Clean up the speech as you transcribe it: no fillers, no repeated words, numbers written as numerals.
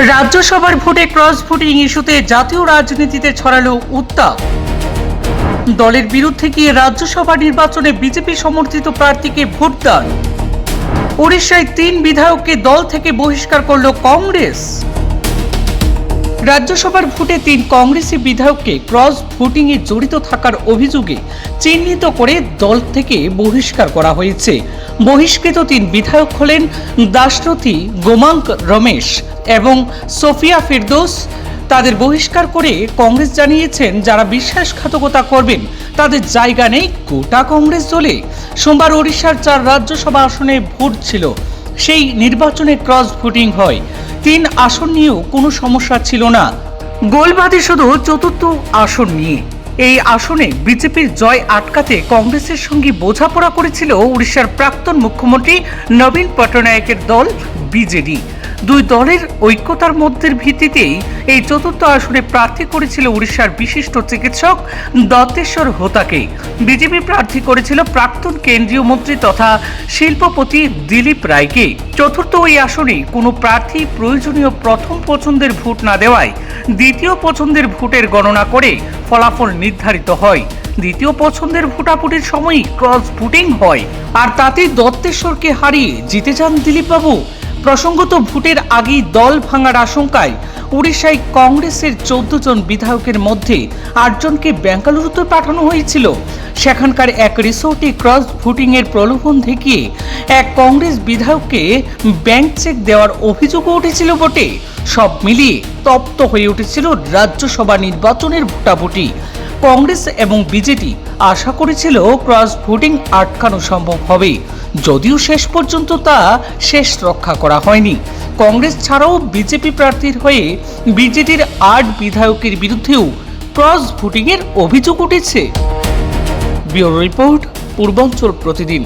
রাজ্যসভার ভোটে cross voting ইস্যুতে জাতীয় রাজনীতিতে ছড়ালো উত্তাপ। দলের বিরুদ্ধে গিয়ে রাজ্যসভা নির্বাচনে বিজেপি সমর্থিত প্রার্থীকে ভোটদান। ওড়িশায় 3 বিধায়ককে দল থেকে বহিষ্কার করল কংগ্রেস। রাজ্যসভার ভোটে 3 কংগ্রেসি বিধায়ককে ক্রস ভোটিংয়ে জড়িত থাকার অভিযোগে চিহ্নিত করে দল থেকে বহিষ্কার করা হয়েছে। বহিষ্কৃত 3 বিধায়ক হলেন দাশরথী গোমাঙ্ক রমেশ এবং সোফিয়া ফিরদৌস। তাদের বহিষ্কার করে কংগ্রেস জানিয়েছেন, যারা বিশ্বাসঘাতকতা করবেন তাদের জায়গা নেই গোটা কংগ্রেস দলে। সোমবার ওড়িশার 4 রাজ্যসভা আসনে ভোট ছিল। সেই নির্বাচনে ক্রস ভোটিং হয়। 3 আসন নিয়েও কোনো সমস্যা ছিল না। গোলবাদী শুধু 4র্থ আসন নিয়ে। এই আসনে বিজেপির জয় আটকাতে কংগ্রেসের সঙ্গে বোঝাপড়া করেছিল ওড়িশার প্রাক্তন মুখ্যমন্ত্রী নবীন পট্টনায়কের দল বিজেডি। 2 দলের ঐক্যতার মধ্যের ভিত্তিতেই এই 4র্থ আসনে প্রার্থী করেছিল ওড়িশার বিশিষ্ট চিকিৎসক দত্তেশ্বর হোতাকে। বিজেপি প্রার্থী করেছিল প্রাক্তন কেন্দ্রীয় মন্ত্রী তথা শিল্পপতি দিলীপ রায়কে। 4র্থ ওই আসনে কোনো প্রার্থী প্রয়োজনীয় প্রথম পছন্দের ভোট না দেওয়ায় দ্বিতীয় পছন্দের ভোটের গণনা করে ফলাফল নির্ধারিত হয়। দ্বিতীয় পছন্দের ভোটাভুটির সময়ই ক্রস ভোটিং হয়, আর তাতেই দত্তেশ্বরকে হারিয়ে জিতে যান দিলীপবাবু। প্রসঙ্গত, ভোটের আগেই দল ভাঙার আশঙ্কায় ওড়িশায় কংগ্রেসের 14 জন বিধায়কের মধ্যে 8 জনকে বেঙ্গালুরুতে পাঠানো হয়েছিল। সেখানকার এক রিসোর্টে ক্রস ভোটিং এর প্রলোভন দেখিয়ে এক কংগ্রেস বিধায়ককে ব্যাংক চেক দেওয়ার অভিযোগও উঠেছিল বটে। সব মিলিয়ে তপ্ত হয়ে উঠেছিল রাজ্যসভা নির্বাচনের ভোটাভুটি। কংগ্রেস এবং বিজেপি আশা করেছিল ক্রস ভোটিং আটকানো সম্ভব হবে, যদিও শেষ পর্যন্ত তা শেষ রক্ষা করা হয়নি। কংগ্রেস ছাড়াও বিজেপি প্রার্থীর হয়ে বিজেডির 8 বিধায়কের বিরুদ্ধেও ক্রস ভোটিং এর অভিযোগ উঠেছে। ব্যুরো রিপোর্ট, পূর্বাঞ্চল প্রতিদিন।